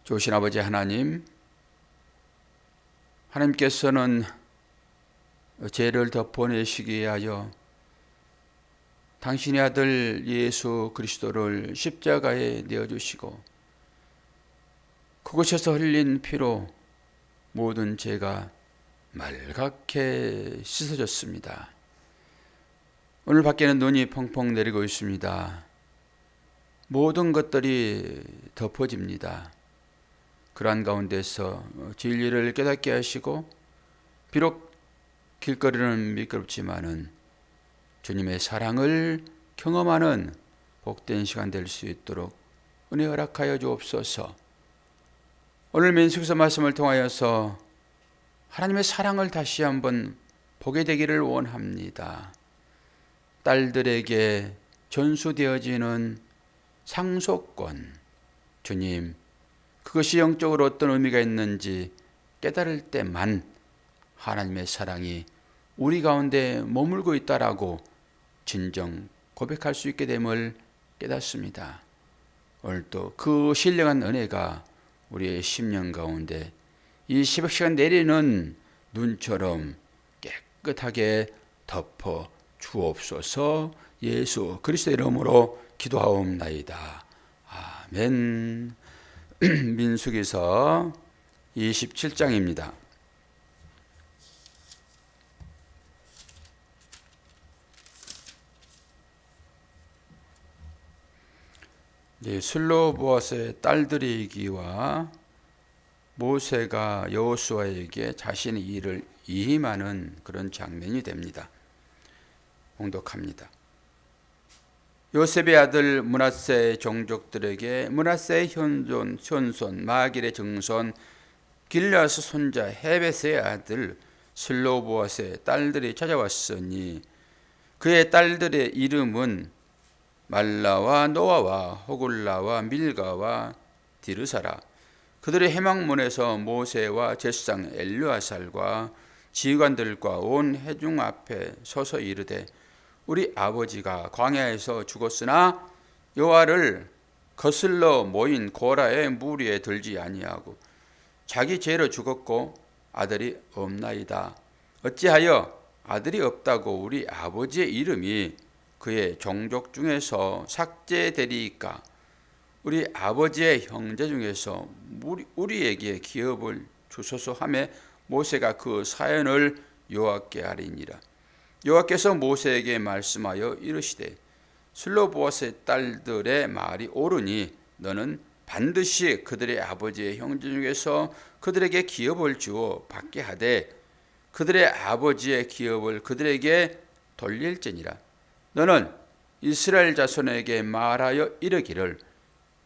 좋으신 아버지 하나님, 하나님께서는 죄를 덮어내시기 위하여 당신의 아들 예수 그리스도를 십자가에 내어주시고 그곳에서 흘린 피로 모든 죄가 말갛게 씻어졌습니다. 오늘 밖에는 눈이 펑펑 내리고 있습니다. 모든 것들이 덮어집니다. 그러한 가운데서 진리를 깨닫게 하시고 비록 길거리는 미끄럽지만은 주님의 사랑을 경험하는 복된 시간 될 수 있도록 은혜 허락하여 주옵소서. 오늘 민수기서 말씀을 통하여서 하나님의 사랑을 다시 한번 보게 되기를 원합니다. 딸들에게 전수되어지는 상속권, 주님, 그것이 영적으로 어떤 의미가 있는지 깨달을 때만 하나님의 사랑이 우리 가운데 머물고 있다라고 진정 고백할 수 있게 됨을 깨닫습니다. 오늘도 그 신령한 은혜가 우리의 심령 가운데 이 새벽 시간 내리는 눈처럼 깨끗하게 덮어 주옵소서. 예수 그리스도의 이름으로 기도하옵나이다. 아멘. 민수기서 27장입니다. 슬로보아스의 딸들이기와 모세가 여호수아에게 자신의 일을 위임하는 그런 장면이 됩니다. 봉독합니다. 요셉의 아들 므낫세의 종족들에게 므낫세의 현손 마길의 증손 길르앗 손자 헤베스의 아들 슬로보아스의 딸들이 찾아왔으니 그의 딸들의 이름은 말라와 노아와 호굴라와 밀가와 디르사라. 그들의 회막문에서 모세와 제사장 엘르아살과 지휘관들과 온 회중 앞에 서서 이르되 우리 아버지가 광야에서 죽었으나 여호와를 거슬러 모인 고라의 무리에 들지 아니하고 자기 죄로 죽었고 아들이 없나이다. 어찌하여 아들이 없다고 우리 아버지의 이름이 그의 종족 중에서 삭제되리이까? 우리 아버지의 형제 중에서 우리에게 기업을 주소서 하매 모세가 그 사연을 여호와께 아뢰니라. 여호와께서 모세에게 말씀하여 이르시되 슬로보아스의 딸들의 말이 옳으니 너는 반드시 그들의 아버지의 형제 중에서 그들에게 기업을 주어 받게 하되 그들의 아버지의 기업을 그들에게 돌릴지니라. 너는 이스라엘 자손에게 말하여 이르기를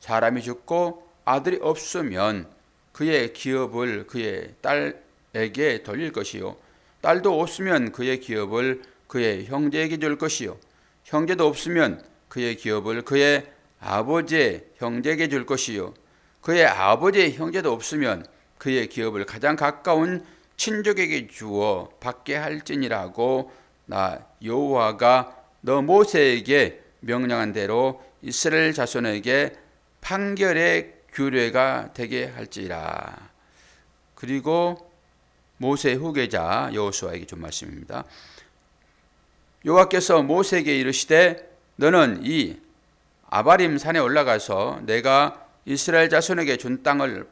사람이 죽고 아들이 없으면 그의 기업을 그의 딸에게 돌릴 것이요 딸도 없으면 그의 기업을 그의 형제에게 줄 것이요 형제도 없으면 그의 기업을 그의 아버지의 형제에게 줄 것이요 그의 아버지의 형제도 없으면 그의 기업을 가장 가까운 친족에게 주어 받게 할지니라고 나 여호와가 너 모세에게 명령한 대로 이스라엘 자손에게 판결의 규례가 되게 할지라. 그리고 모세의 후계자 여호수아에게 준 말씀입니다. 여호와께서 모세에게 이르시되 너는 이 아바림 산에 올라가서 내가 이스라엘 자손에게 준 땅을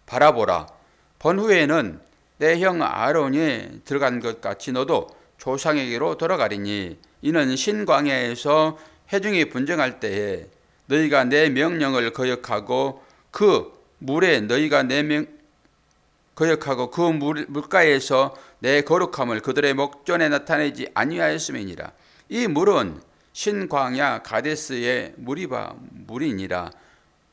바라보라. 본 후에는 내 형 아론이 들어간 것 같이 너도 조상에게로 돌아가리니 이는 신광야에서 회중이 분쟁할 때에 너희가 내 명령을 거역하고 그 물에 너희가 거역하고 그 물가에서 내 거룩함을 그들의 목전에 나타내지 아니하였음이니라. 이 물은 신광야 가데스의 물이니라.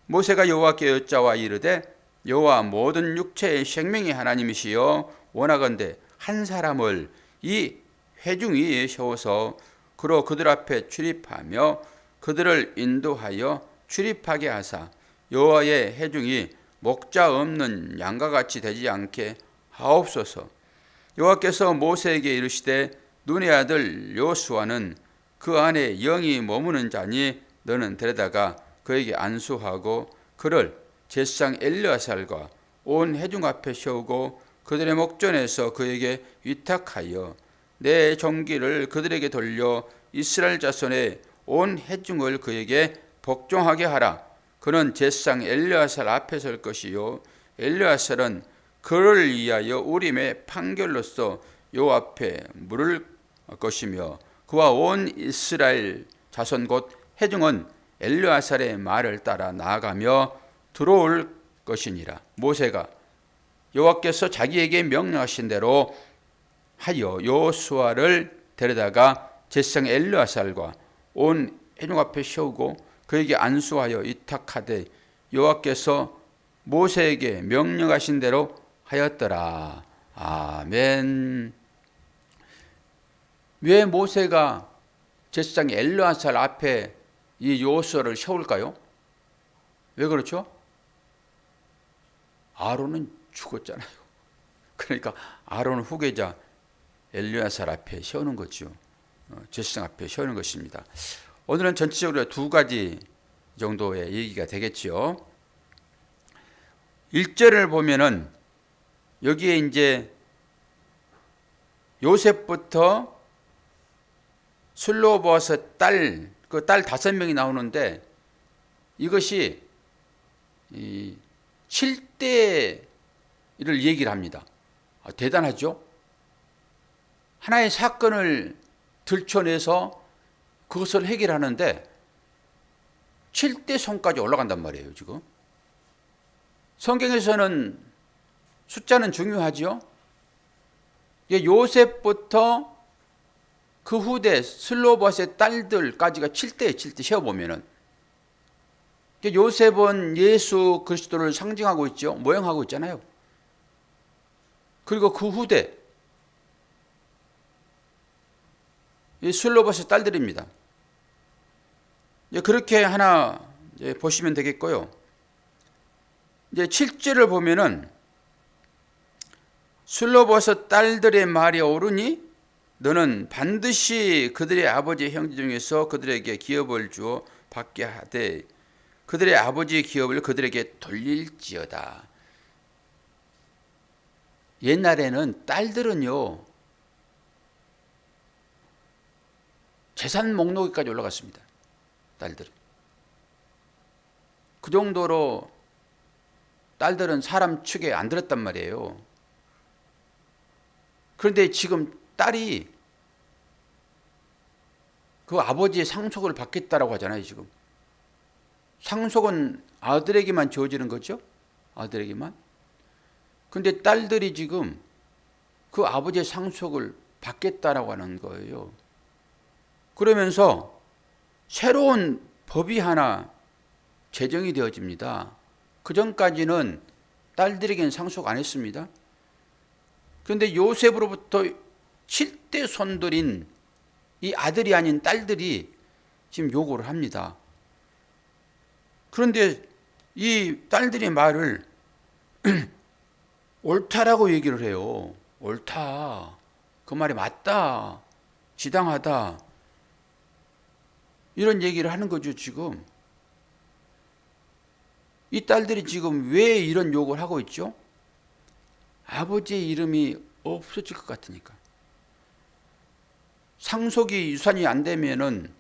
모세가 여호와께 여짜와 이르되 여호와 모든 육체의 생명의 하나님이시여 원하건대 한 사람을 이 회중 위에 세워서 그로 그들 앞에 출입하며 그들을 인도하여 출입하게 하사 여호와의 회중이 목자 없는 양과 같이 되지 않게 하옵소서. 여호와께서 모세에게 이르시되 눈의 아들 여호수아는 그 안에 영이 머무는 자니 너는 데려다가 그에게 안수하고 그를 제사장 엘르아살과 온 회중 앞에 세우고 그들의 목전에서 그에게 위탁하여 내 종기를 그들에게 돌려 이스라엘 자손의 온 회중을 그에게 복종하게 하라. 그는 제사장 엘르아살 앞에 설 것이요 엘르아살은 그를 위하여 우림의 판결로서 요 앞에 물을 것이며 그와 온 이스라엘 자손 곧 회중은 엘르아살의 말을 따라 나아가며 들어올 것이니라. 모세가 여호와께서 자기에게 명령하신 대로 하여 여호수아를 데려다가 제사장 엘르아살과 온 회중 앞에 세우고 그에게 안수하여 위탁하되 여호와께서 모세에게 명령하신 대로 하였더라. 아멘. 왜 모세가 제사장 엘르아살 앞에 이 여호수아를 세울까요? 왜 그렇죠? 아론은 죽었잖아요. 그러니까 아론 후계자 엘르아살 앞에 세우는 거죠. 제사장 앞에 세우는 것입니다. 오늘은 전체적으로 두 가지 정도의 얘기가 되겠죠. 1절을 보면은 여기에 이제 요셉부터 슬로보아스 딸, 그 딸 5명이 나오는데 이것이 7대를 얘기를 합니다. 대단하죠? 하나의 사건을 들춰내서 그것을 해결하는데 7대 손까지 올라간단 말이에요, 지금. 성경에서는 숫자는 중요하지요. 요셉부터 그 후대 슬로보아스의 딸들까지가 7대에 7대 세어보면은 요셉은 예수 그리스도를 상징하고 있죠. 모형하고 있잖아요. 그리고 그 후대 이 슬로보아스 딸들입니다. 그렇게 하나 보시면 되겠고요. 이제 7절을 보면은 슬로보아스 딸들의 말이 옳으니 너는 반드시 그들의 아버지의 형제 중에서 그들에게 기업을 주어 받게 하되 그들의 아버지의 기업을 그들에게 돌릴지어다. 옛날에는 딸들은요 재산 목록에까지 올라갔습니다. 딸들은. 그 정도로 딸들은 사람 축에 안 들었단 말이에요. 그런데 지금 딸이 그 아버지의 상속을 받겠다라고 하잖아요, 지금. 상속은 아들에게만 주어지는 거죠? 아들에게만. 그런데 딸들이 지금 그 아버지의 상속을 받겠다라고 하는 거예요. 그러면서 새로운 법이 하나 제정이 되어집니다. 그 전까지는 딸들에게는 상속 안 했습니다. 그런데 요셉으로부터 7대 손들인 이 아들이 아닌 딸들이 지금 요구를 합니다. 그런데 이 딸들의 말을 옳다라고 얘기를 해요. 옳다. 그 말이 맞다. 지당하다. 이런 얘기를 하는 거죠, 지금. 이 딸들이 지금 왜 이런 요구를 하고 있죠? 아버지의 이름이 없어질 것 같으니까. 상속이 유산이 안 되면은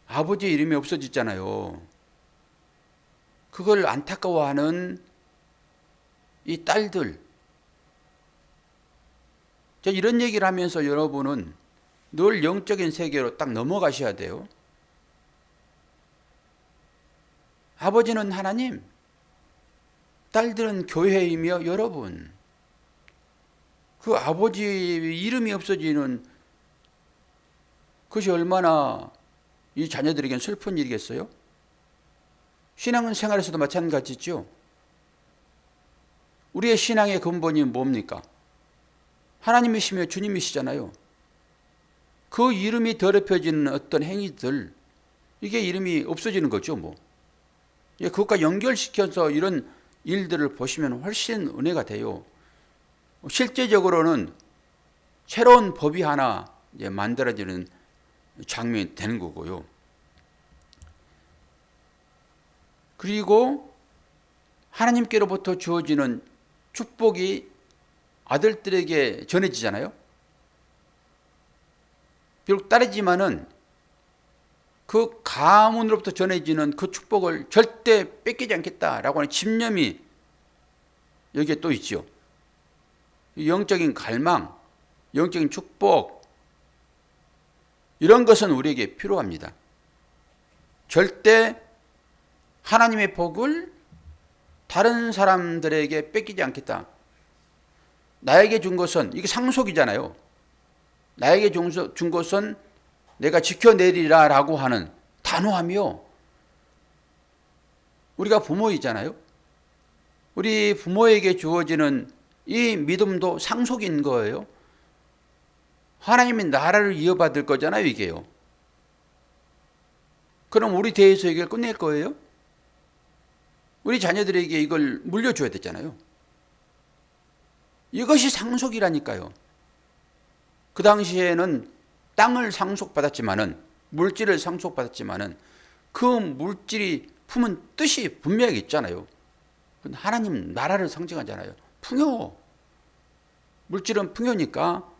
아버지의 이름이 없어지잖아요. 그걸 안타까워하는 이 딸들. 이런 얘기를 하면서 여러분은 늘 영적인 세계로 딱 넘어가셔야 돼요. 아버지는 하나님, 딸들은 교회이며 여러분. 그 아버지 이름이 없어지는 그것이 얼마나 이 자녀들에겐 슬픈 일이겠어요? 신앙생활에서도 마찬가지죠. 우리의 신앙의 근본이 뭡니까? 하나님이시며 주님이시잖아요. 그 이름이 더럽혀지는 어떤 행위들, 이게 이름이 없어지는 거죠, 뭐. 그것과 연결시켜서 이런 일들을 보시면 훨씬 은혜가 돼요. 실제적으로는 새로운 법이 하나 만들어지는 장면이 되는 거고요. 그리고 하나님께로부터 주어지는 축복이 아들들에게 전해지잖아요. 비록 딸이지만은 그 가문으로부터 전해지는 그 축복을 절대 뺏기지 않겠다라고 하는 집념이 여기에 또 있죠. 영적인 갈망, 영적인 축복, 이런 것은 우리에게 필요합니다. 절대 하나님의 복을 다른 사람들에게 뺏기지 않겠다. 나에게 준 것은, 이게 상속이잖아요. 나에게 준 것은 내가 지켜내리라 라고 하는 단호하며, 우리가 부모이잖아요. 우리 부모에게 주어지는 이 믿음도 상속인 거예요. 하나님의 나라를 이어받을 거잖아요, 이게요. 그럼 우리 대에서 이걸 끝낼 거예요? 우리 자녀들에게 이걸 물려줘야 되잖아요. 이것이 상속이라니까요. 그 당시에는 땅을 상속받았지만은, 물질을 상속받았지만은, 그 물질이 품은 뜻이 분명히 있잖아요. 하나님 나라를 상징하잖아요. 풍요. 물질은 풍요니까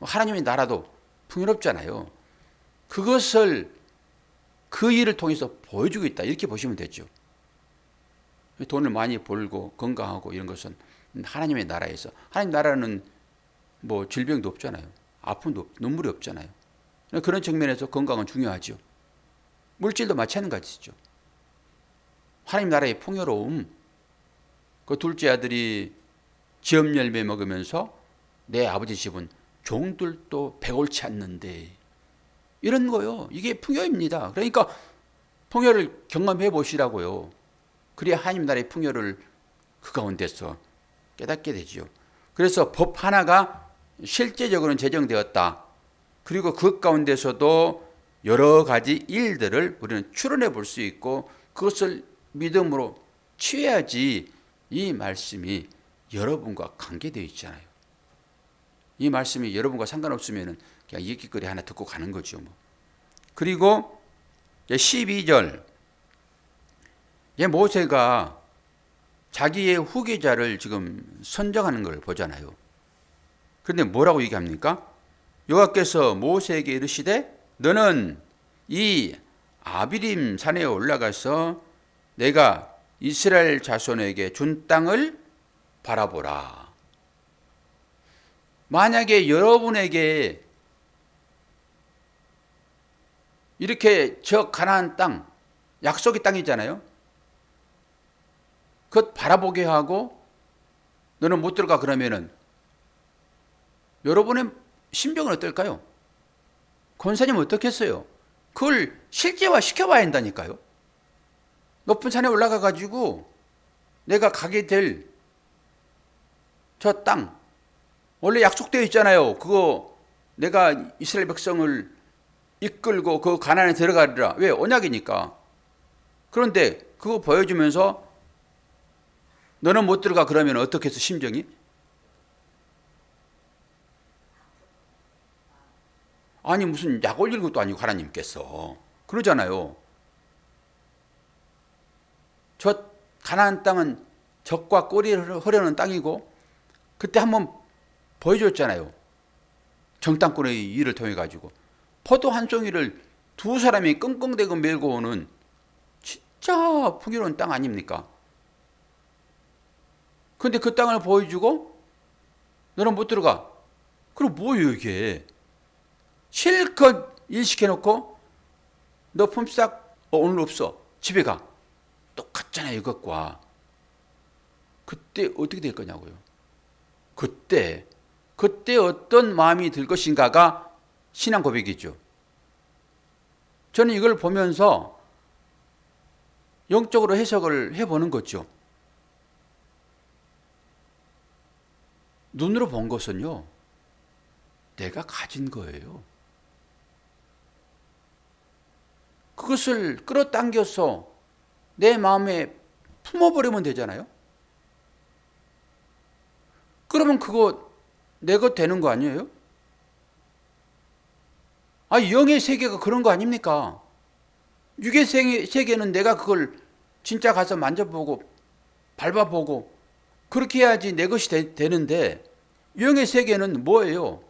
하나님의 나라도 풍요롭잖아요. 그것을 그 일을 통해서 보여주고 있다, 이렇게 보시면 되죠. 돈을 많이 벌고 건강하고 이런 것은 하나님의 나라에서, 하나님 나라는 뭐 질병도 없잖아요. 아픔도, 눈물이 없잖아요. 그런 측면에서 건강은 중요하죠. 물질도 마찬가지죠. 하나님 나라의 풍요로움. 그 둘째 아들이 지업 열매 먹으면서 내 아버지 집은 종들도 배골치 않는데, 이런 거요. 이게 풍요입니다. 그러니까 풍요를 경험해 보시라고요. 그래야 하나님 나라의 풍요를 그 가운데서 깨닫게 되죠. 그래서 법 하나가 실제적으로는 제정되었다. 그리고 그 가운데서도 여러 가지 일들을 우리는 추론해 볼 수 있고, 그것을 믿음으로 취해야지 이 말씀이 여러분과 관계되어 있잖아요. 이 말씀이 여러분과 상관없으면 그냥 얘기거리 하나 듣고 가는 거죠. 그리고 12절, 모세가 자기의 후계자를 지금 선정하는 걸 보잖아요. 그런데 뭐라고 얘기합니까? 여호와께서 모세에게 이르시되 너는 이 아비림 산에 올라가서 내가 이스라엘 자손에게 준 땅을 바라보라. 만약에 여러분에게 이렇게 저 가나안 땅, 약속의 땅이잖아요. 그것 바라보게 하고 너는 못 들어가 그러면은 여러분의 심정은 어떨까요? 권사님 어떻겠어요? 그걸 실제화 시켜봐야 한다니까요. 높은 산에 올라가 가지고 내가 가게 될 저 땅, 원래 약속되어 있잖아요. 그거 내가 이스라엘 백성을 이끌고 그 가나안에 들어가리라. 왜? 언약이니까. 그런데 그거 보여주면서 너는 못 들어가 그러면 어떻겠어, 심정이? 아니 무슨 약 올릴 것도 아니고 하나님께서 그러잖아요. 저 가나안 땅은 젖과 꿀이 흐르는 땅이고, 그때 한번 보여줬잖아요. 정탐꾼의 일을 통해 가지고 포도 한 송이를 두 사람이 끙끙대고 메고 오는 진짜 풍요로운 땅 아닙니까? 근데 그 땅을 보여주고 너는 못 들어가. 그럼 뭐예요 이게? 실컷 일 시켜놓고 너 품삯 오늘 없어, 집에 가. 똑같잖아요 이것과. 그때 어떻게 될 거냐고요. 그때 어떤 마음이 들 것인가가 신앙 고백이죠. 저는 이걸 보면서 영적으로 해석을 해보는 거죠. 눈으로 본 것은요, 내가 가진 거예요. 그것을 끌어당겨서 내 마음에 품어버리면 되잖아요. 그러면 그거 내 것 되는 거 아니에요? 영의 세계가 그런 거 아닙니까? 육의 세계는 내가 그걸 진짜 가서 만져보고 밟아보고 그렇게 해야지 내 것이 되는데 영의 세계는 뭐예요?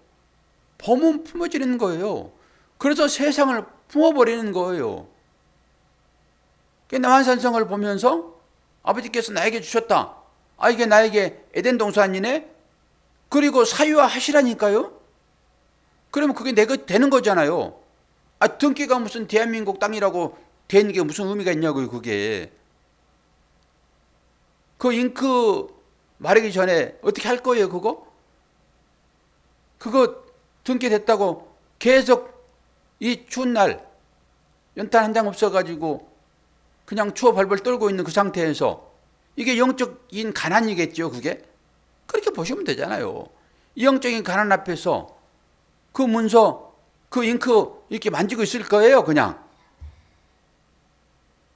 범은 품어지는 거예요. 그래서 세상을 품어버리는 거예요. 남한산성을 보면서 아버지께서 나에게 주셨다. 아, 이게 나에게 에덴 동산이네? 그리고 사유화하시라니까요? 그러면 그게 내 것 되는 거잖아요. 아, 등기가 무슨 대한민국 땅이라고 된 게 무슨 의미가 있냐고요, 그게. 그 잉크 마르기 전에 어떻게 할 거예요, 그거? 그거 등기됐다고 계속 이 추운 날 연탄 한 장 없어가지고 그냥 추워 벌벌 떨고 있는 그 상태에서 이게 영적인 가난이겠죠, 그게? 그렇게 보시면 되잖아요. 이 영적인 가난 앞에서 그 문서, 그 잉크 이렇게 만지고 있을 거예요, 그냥.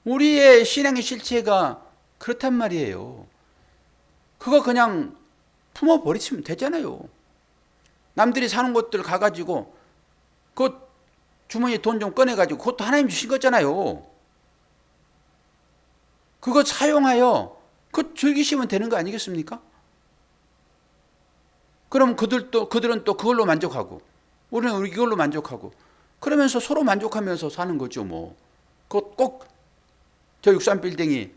우리의 신앙의 실체가 그렇단 말이에요. 그거 그냥 품어버리시면 되잖아요. 남들이 사는 곳들 가가지고 그 주머니에 돈 좀 꺼내가지고 그것도 하나님 주신 거잖아요. 그거 사용하여 그 즐기시면 되는 거 아니겠습니까? 그럼 그들은 또 그걸로 만족하고 우리는 이걸로 만족하고 그러면서 서로 만족하면서 사는 거죠, 뭐. 꼭 저 63빌딩이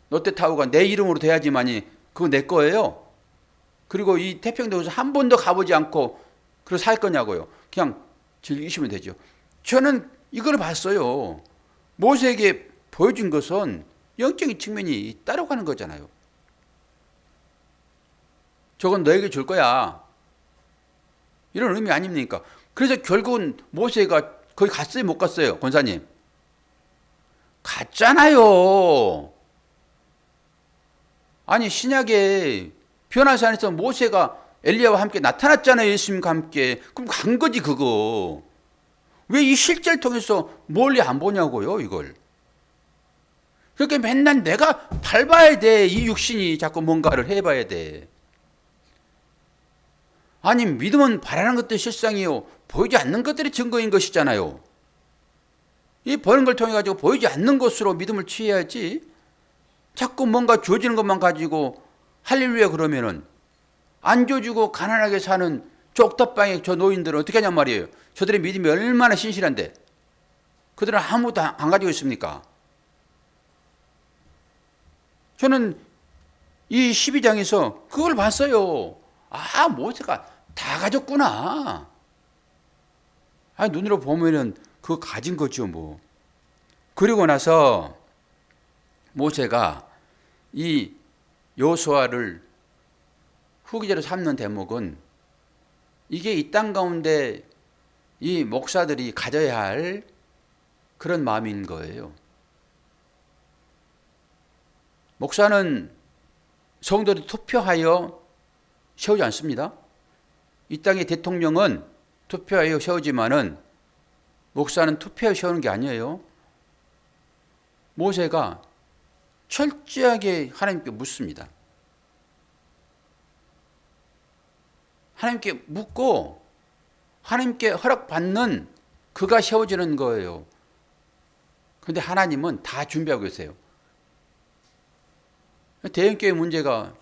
롯데타워가 내 이름으로 돼야지만이 그거 내 거예요. 그리고 이 태평양에서 한 번도 가보지 않고 그걸 살 거냐고요. 그냥 즐기시면 되죠. 저는 이걸 봤어요. 모세에게 보여준 것은 영적인 측면이 따라가는 거잖아요. 저건 너에게 줄 거야. 이런 의미 아닙니까? 그래서 결국은 모세가 거기 갔어요, 못 갔어요, 권사님? 갔잖아요. 아니, 신약에 변화산에서 모세가 엘리야와 함께 나타났잖아요, 예수님과 함께. 그럼 간 거지, 그거. 왜 이 실제를 통해서 멀리 안 보냐고요, 이걸. 그렇게 맨날 내가 밟아야 돼. 이 육신이 자꾸 뭔가를 해봐야 돼. 아니, 믿음은 바라는 것들이 실상이요, 보이지 않는 것들이 증거인 것이잖아요. 이 보는 걸 통해 가지고 보이지 않는 것으로 믿음을 취해야지. 자꾸 뭔가 주어지는 것만 가지고 할렐루야 그러면은 안 줘주고 가난하게 사는 저 옥탑방에 저 노인들은 어떻게 하냔 말이에요. 저들의 믿음이 얼마나 신실한데 그들은 아무것도 안 가지고 있습니까? 저는 이 12장에서 그걸 봤어요. 아, 모세가 다 가졌구나. 아, 눈으로 보면은 그거 가진 거죠, 뭐. 그리고 나서 모세가 이 여호수아를 후기자로 삼는 대목은 이게 이 땅 가운데 이 목사들이 가져야 할 그런 마음인 거예요. 목사는 성도들이 투표하여 세우지 않습니다. 이 땅의 대통령은 투표하여 세우지만은 목사는 투표하여 세우는 게 아니에요. 모세가 철저하게 하나님께 묻습니다. 하나님께 묻고 하나님께 허락받는 그가 세워지는 거예요. 그런데 하나님은 다 준비하고 계세요. 대형교회 문제가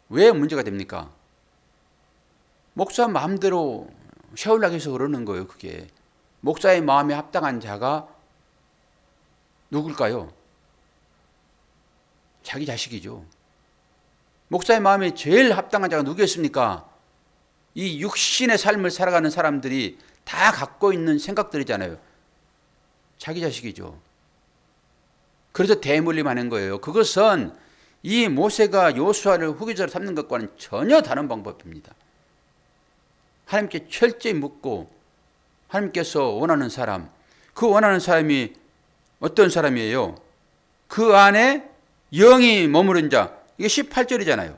왜 문제가 됩니까? 목사 마음대로 세우려고 해서 그러는 거예요, 그게. 목사의 마음에 합당한 자가 누굴까요? 자기 자식이죠. 목사의 마음에 제일 합당한 자가 누구였습니까? 이 육신의 삶을 살아가는 사람들이 다 갖고 있는 생각들이잖아요. 자기 자식이죠. 그래서 대물림하는 거예요. 그것은 이 모세가 여호수아를 후계자로 삼는 것과는 전혀 다른 방법입니다. 하나님께 철저히 묻고 하나님께서 원하는 사람, 그 원하는 사람이 어떤 사람이에요? 그 안에 영이 머무른 자. 이게 18절이잖아요.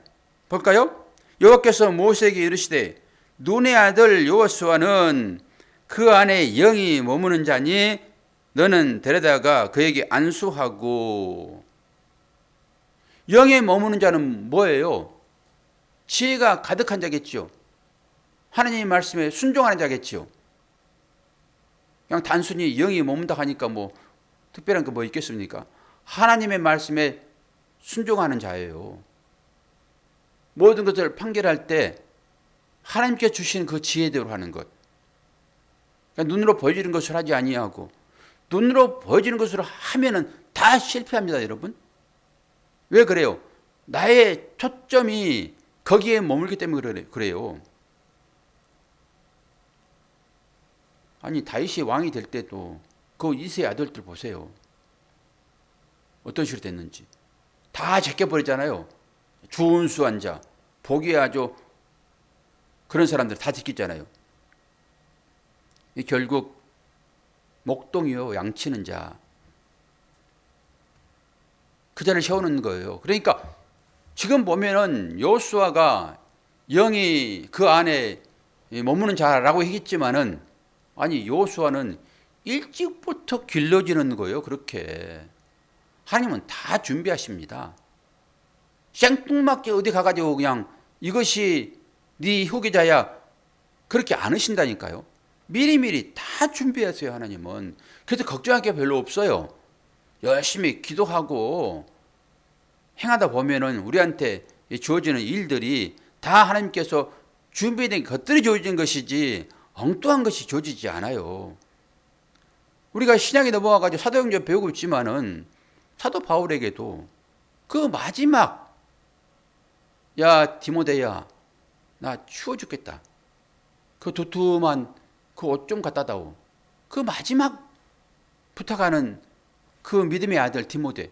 볼까요? 여호와께서 모세에게 이르시되 눈의 아들 여호수아는 그 안에 영이 머무는 자니 너는 데려다가 그에게 안수하고. 영에 머무는 자는 뭐예요? 지혜가 가득한 자겠죠. 하나님의 말씀에 순종하는 자겠죠. 그냥 단순히 영이 머문다 하니까 특별한 거 있겠습니까? 하나님의 말씀에 순종하는 자예요. 모든 것을 판결할 때 하나님께 주신 그 지혜대로 하는 것. 그러니까 눈으로 보여지는 것을 하지 아니하고 눈으로 보여지는 것으로 하면은 다 실패합니다, 여러분. 왜 그래요? 나의 초점이 거기에 머물기 때문에 그래요. 아니 다윗이 왕이 될 때도 그 이세의 아들들 보세요. 어떤 식으로 됐는지. 다 제껴버리잖아요. 준수한 자, 복이 아주 그런 사람들 다 제끼잖아요. 결국 목동이요, 양치는 자. 그 자를 세우는 거예요. 그러니까 지금 보면은 여호수아가 영이 그 안에 머무는 자라고 했지만은 아니 여호수아는 일찍부터 길러지는 거예요. 그렇게 하나님은 다 준비하십니다. 생뚱맞게 어디 가가지고 그냥 이것이 네 후계자야 그렇게 안 하신다니까요. 미리미리 다 준비했어요. 하나님은. 그래서 걱정할 게 별로 없어요. 열심히 기도하고 행하다 보면은 우리한테 주어지는 일들이 다 하나님께서 준비된 것들이 주어진 것이지 엉뚱한 것이 주어지지 않아요. 우리가 신약에 넘어와가지고 사도행전 배우고 있지만은 사도 바울에게도 그 마지막 야 디모데야 나 추워 죽겠다. 그 두툼한 그 옷 좀 갖다 다오. 그 마지막 부탁하는 그 믿음의 아들 디모데.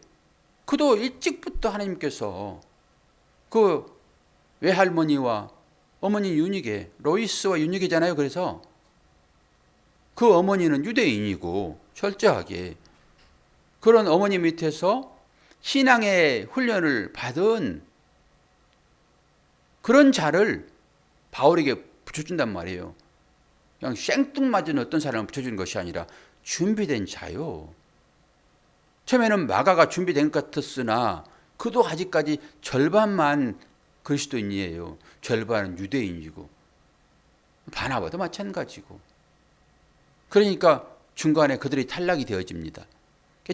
그도 일찍부터 하나님께서 그 외할머니와 어머니 유니게 로이스와 유니게잖아요. 그래서 그 어머니는 유대인이고 철저하게 그런 어머니 밑에서 신앙의 훈련을 받은 그런 자를 바울에게 붙여준단 말이에요. 그냥 생뚱맞은 어떤 사람을 붙여주는 것이 아니라 준비된 자요. 처음에는 마가가 준비된 것 같았으나 그도 아직까지 절반만 그리스도인이에요. 절반은 유대인이고 바나바도 마찬가지고. 그러니까 중간에 그들이 탈락이 되어집니다.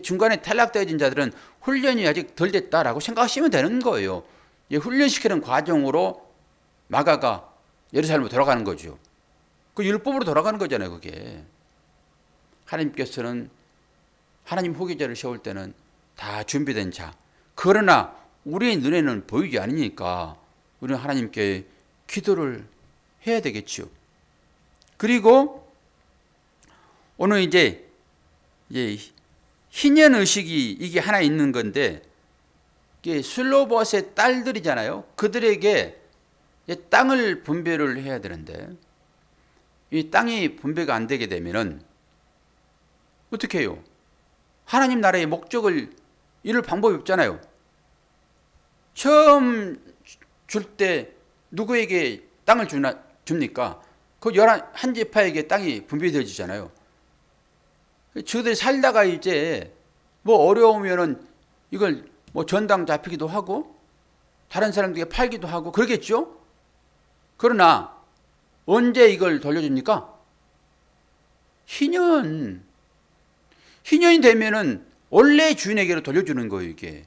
중간에 탈락되어진 자들은 훈련이 아직 덜 됐다라고 생각하시면 되는 거예요. 훈련시키는 과정으로 마가가 예루살렘으로 돌아가는 거죠. 그 율법으로 돌아가는 거잖아요. 그게. 하나님께서는 하나님 후계자를 세울 때는 다 준비된 자. 그러나 우리의 눈에는 보이지 않으니까 우리는 하나님께 기도를 해야 되겠죠. 그리고 오늘 이제 희년의식이 이게 하나 있는 건데 이게 슬로봇의 딸들이잖아요. 그들에게 땅을 분배를 해야 되는데 이 땅이 분배가 안 되게 되면은 어떻게 해요? 하나님 나라의 목적을 이룰 방법이 없잖아요. 처음 줄 때 누구에게 땅을 줍니까? 그 11지파에게 땅이 분배되어지잖아요. 저들이 살다가 이제 뭐 어려우면은 이걸 뭐 전당 잡히기도 하고 다른 사람들에게 팔기도 하고 그러겠죠? 그러나 언제 이걸 돌려줍니까? 희년이 되면은 원래 주인에게로 돌려주는 거예요, 이게.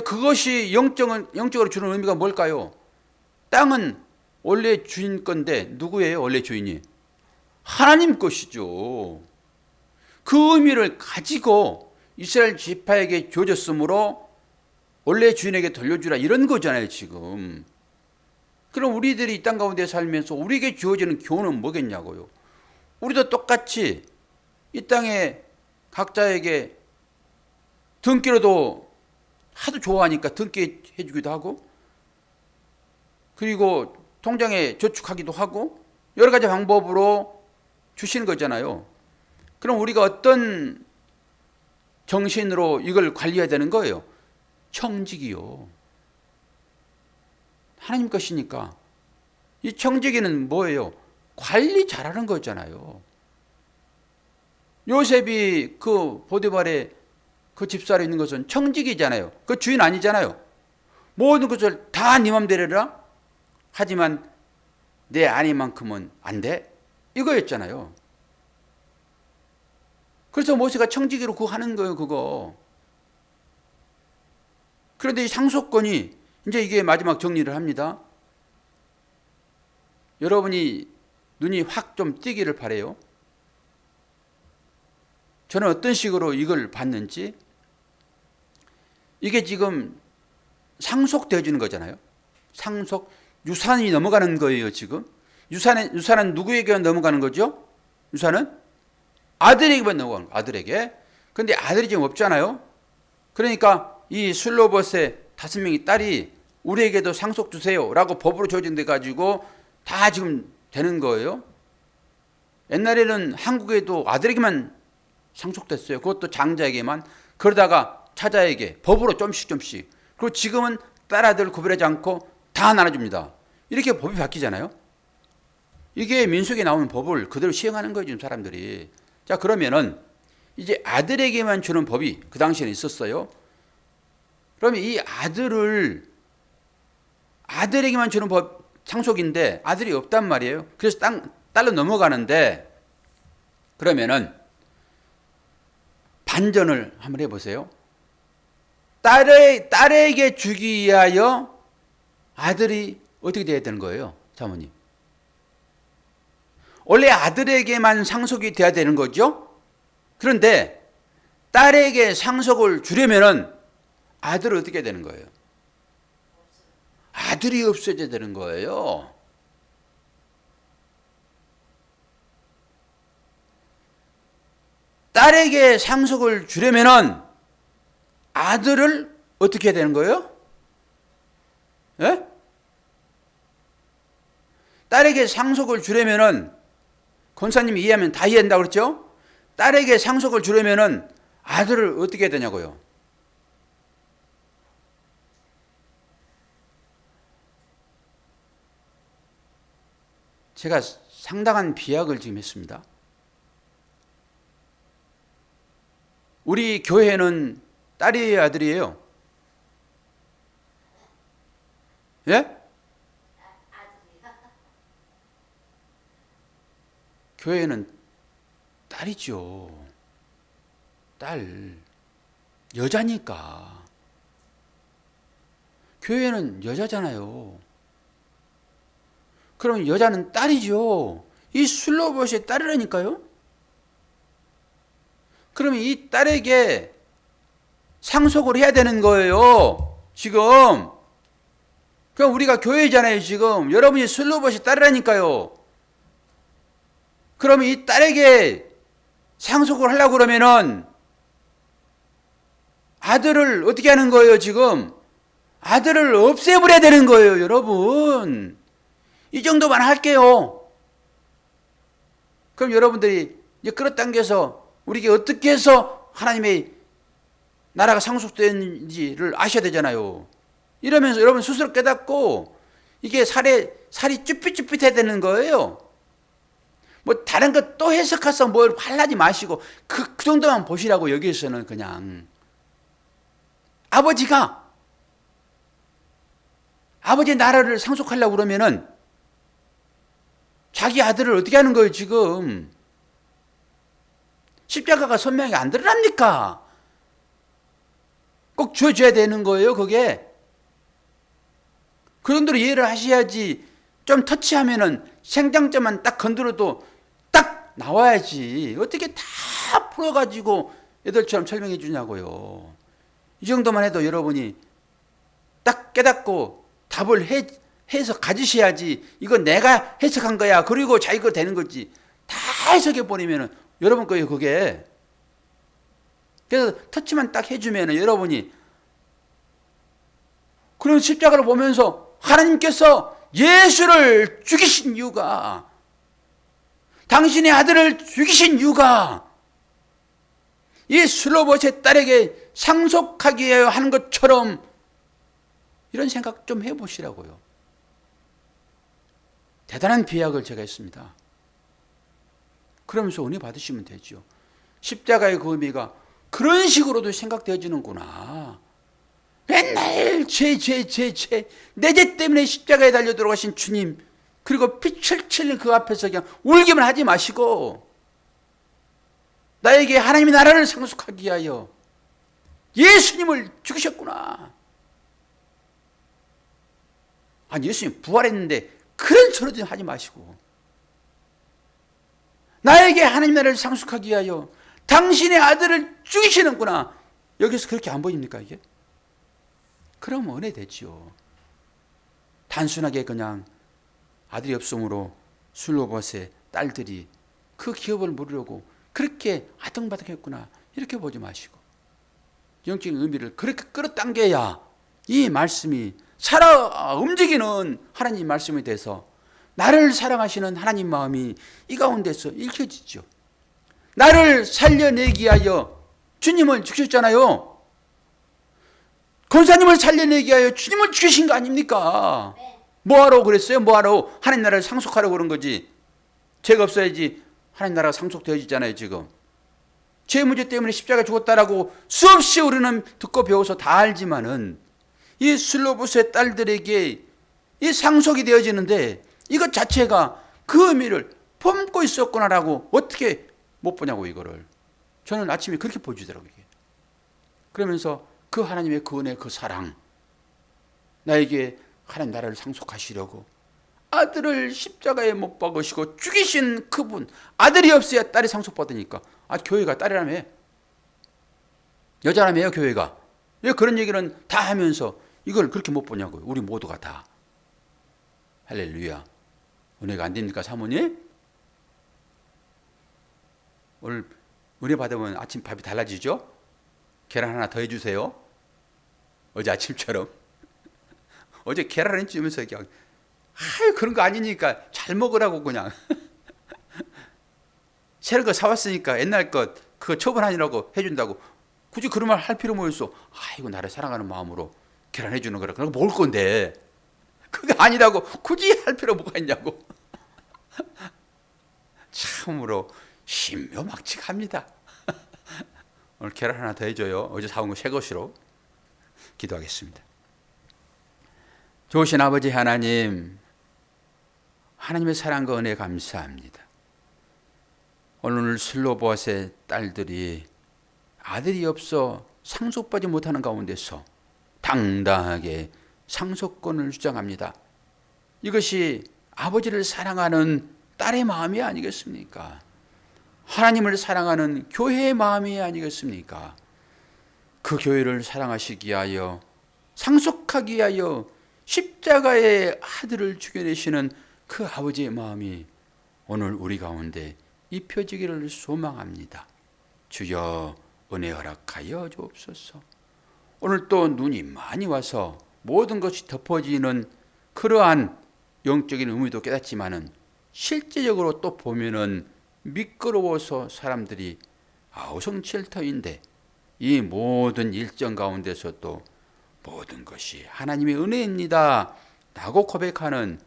그것이 영적으로 주는 의미가 뭘까요? 땅은 원래 주인 건데 누구예요, 원래 주인이? 하나님 것이죠. 그 의미를 가지고 이스라엘 지파에게 주어졌으므로 원래 주인에게 돌려주라 이런 거잖아요, 지금. 그럼 우리들이 이 땅 가운데 살면서 우리에게 주어지는 교훈은 뭐겠냐고요. 우리도 똑같이 이 땅에 각자에게 등기로도 하도 좋아하니까 등기 해주기도 하고 그리고 통장에 저축하기도 하고 여러 가지 방법으로 주시는 거잖아요. 그럼 우리가 어떤 정신으로 이걸 관리해야 되는 거예요? 청지기요. 하나님 것이니까. 이 청지기는 뭐예요? 관리 잘하는 거잖아요. 요셉이 그 보디발의 그 집사로 있는 것은 청지기잖아요. 그 주인 아니잖아요. 모든 것을 다 네 맘대로 해라. 하지만 내 아니만큼은 안 돼. 이거였잖아요. 그래서 모세가 청지기로 그거 하는 거예요, 그거. 그런데 이 상속권이 이제 이게 마지막 정리를 합니다. 여러분이 눈이 확 좀 띄기를 바라요. 저는 어떤 식으로 이걸 봤는지, 이게 지금 상속되어지는 거잖아요. 상속, 유산이 넘어가는 거예요, 지금. 유산은 누구에게 넘어가는 거죠? 유산은 아들에게만 넘어가는 거예요, 아들에게. 그런데 아들이 지금 없잖아요. 그러니까 이 슬로봇의 5명의 딸이 우리에게도 상속 주세요 라고 법으로 조정돼 가지고 다 지금 되는 거예요. 옛날에는 한국에도 아들에게만 상속됐어요. 그것도 장자에게만. 그러다가 차자에게 법으로 좀씩. 그리고 지금은 딸 아들 구별하지 않고 다 나눠줍니다. 이렇게 법이 바뀌잖아요. 이게 민수기에 나오는 법을 그대로 시행하는 거예요, 지금 사람들이. 자, 그러면은 이제 아들에게만 주는 법이 그 당시에는 있었어요. 그러면 이 아들에게만 주는 법, 상속인데 아들이 없단 말이에요. 그래서 딸로 넘어가는데, 그러면은 반전을 한번 해보세요. 딸에게 주기 위하여 아들이 어떻게 돼야 되는 거예요, 사모님? 원래 아들에게만 상속이 돼야 되는 거죠. 그런데 딸에게 상속을 주려면은 아들은 어떻게 되는 거예요? 아들이 없어져야 되는 거예요. 딸에게 상속을 주려면은 아들을 어떻게 해야 되는 거예요? 예? 딸에게 상속을 주려면은, 권사님이 이해하면 다 이해한다고 그랬죠? 딸에게 상속을 주려면은 아들을 어떻게 해야 되냐고요? 제가 상당한 비약을 지금 했습니다. 우리 교회는 딸이에요, 아들이에요? 예? 교회는 딸이죠. 딸. 여자니까. 교회는 여자잖아요. 그럼 여자는 딸이죠. 이 슬로봇의 딸이라니까요. 그러면 이 딸에게 상속을 해야 되는 거예요, 지금. 그럼 우리가 교회잖아요, 지금. 여러분이 슬로봇의 딸이라니까요. 그러면 이 딸에게 상속을 하려고 그러면은 아들을 어떻게 하는 거예요, 지금? 아들을 없애버려야 되는 거예요, 여러분. 이 정도만 할게요. 그럼 여러분들이 이제 끌어당겨서 우리에게 어떻게 해서 하나님의 나라가 상속되는지를 아셔야 되잖아요. 이러면서 여러분 스스로 깨닫고 이게 살이 쭈삣쭈삣해야 되는 거예요. 뭐 다른 거 또 해석해서 뭘 팔라지 마시고 그 정도만 보시라고. 여기에서는 그냥 아버지가 아버지의 나라를 상속하려고 그러면은 자기 아들을 어떻게 하는 거예요, 지금? 십자가가 선명하게 안 드러납니까? 꼭 줘줘야 되는 거예요, 그게. 그 정도로 이해를 하셔야지. 좀 터치하면은 생장점만 딱 건드려도 딱 나와야지. 어떻게 다 풀어가지고 애들처럼 설명해 주냐고요. 이 정도만 해도 여러분이 딱 깨닫고 답을 해서 가지셔야지. 이건 내가 해석한 거야. 그리고 자기가 되는 거지. 다 해석해 버리면은 여러분 거예요, 그게. 그래서 터치만 딱 해주면은 여러분이 그런 십자가를 보면서 하나님께서 예수를 죽이신 이유가, 당신의 아들을 죽이신 이유가 이 슬로봇의 딸에게 상속하기 위하여 하는 것처럼 이런 생각 좀 해보시라고요. 대단한 비약을 제가 했습니다. 그러면서 은혜 받으시면 되죠. 십자가의 그 의미가 그런 식으로도 생각되어지는구나. 맨날 내 죄 때문에 십자가에 달려 들어가신 주님, 그리고 빛을 칠는 그 앞에서 그냥 울기만 하지 마시고 나에게 하나님의 나라를 상속하기 위하여 예수님을 죽이셨구나. 아니 예수님 부활했는데 그런 소리 좀 하지 마시고 나에게 하나님 나라를 상속하기 위하여 당신의 아들을 죽이시는구나. 여기서 그렇게 안 보입니까 이게? 그럼 은혜 되지요. 단순하게 그냥 아들이 없음으로 술로봇의 딸들이 그 기업을 물으려고 그렇게 아등바등했구나 이렇게 보지 마시고 영적인 의미를 그렇게 끌어당겨야 이 말씀이 살아 움직이는 하나님 말씀이 돼서 나를 사랑하시는 하나님 마음이 이 가운데서 읽혀지죠. 나를 살려내기 위하여 주님을 죽이셨잖아요. 권사님을 살려내기 위하여 주님을 죽이신 거 아닙니까? 뭐하러 그랬어요? 뭐하러? 하나님 나라를 상속하려고 그런 거지. 죄가 없어야지 하나님 나라가 상속되어지잖아요 지금. 죄 문제 때문에 십자가 죽었다라고 수없이 우리는 듣고 배워서 다 알지만은 이 슬로보스의 딸들에게 이 상속이 되어지는데 이것 자체가 그 의미를 품고 있었구나라고 어떻게 못 보냐고 이거를. 저는 아침에 그렇게 보여주더라고요. 그러면서 그 하나님의 그 은혜 그 사랑 나에게 하나님 나라를 상속하시려고 아들을 십자가에 못 박으시고 죽이신 그분 아들이 없어야 딸이 상속받으니까 교회가 딸이라며 여자라며요 교회가 왜 그런 얘기는 다 하면서 이걸 그렇게 못 보냐고요. 우리 모두가 다. 할렐루야. 은혜가 안 됩니까 사모님? 오늘 은혜 받으면 아침 밥이 달라지죠? 계란 하나 더 해주세요. 어제 아침처럼. 어제 계란 한 쯤에서 그냥 그런 거 아니니까 잘 먹으라고 그냥. 새로 거 사왔으니까 옛날 것 그거 처분하느라고 해준다고 굳이 그런 말 할 필요 뭐 있어. 아이고 나를 사랑하는 마음으로 계란 해주는 거라 그런 거 먹을 건데 그게 아니라고 굳이 할 필요 뭐가 있냐고. 참으로 신묘막측합니다. 오늘 계란 하나 더 해줘요. 어제 사온 거 새 것으로. 기도하겠습니다. 좋으신 아버지 하나님, 하나님의 사랑과 은혜 감사합니다. 오늘 슬로보아스의 딸들이 아들이 없어 상속받지 못하는 가운데서 당당하게 상속권을 주장합니다. 이것이 아버지를 사랑하는 딸의 마음이 아니겠습니까? 하나님을 사랑하는 교회의 마음이 아니겠습니까? 그 교회를 사랑하시기 위하여 상속하기 위하여 십자가의 아들을 죽여내시는 그 아버지의 마음이 오늘 우리 가운데 입혀지기를 소망합니다. 주여 은혜 허락하여 주옵소서. 오늘 또 눈이 많이 와서 모든 것이 덮어지는 그러한 영적인 의미도 깨닫지만은 실제적으로 또 보면은 미끄러워서 사람들이 아우성칠터인데 이 모든 일정 가운데서도 모든 것이 하나님의 은혜입니다 라고 고백하는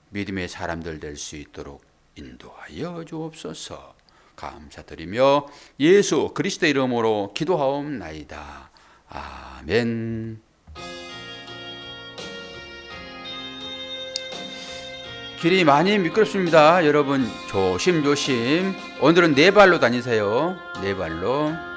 믿음의 사람들 될 수 있도록 인도하여 주옵소서. 감사드리며 예수 그리스도의 이름으로 기도하옵나이다. 아멘. 길이 많이 미끄럽습니다. 여러분 조심조심. 오늘은 네 발로 다니세요. 네 발로.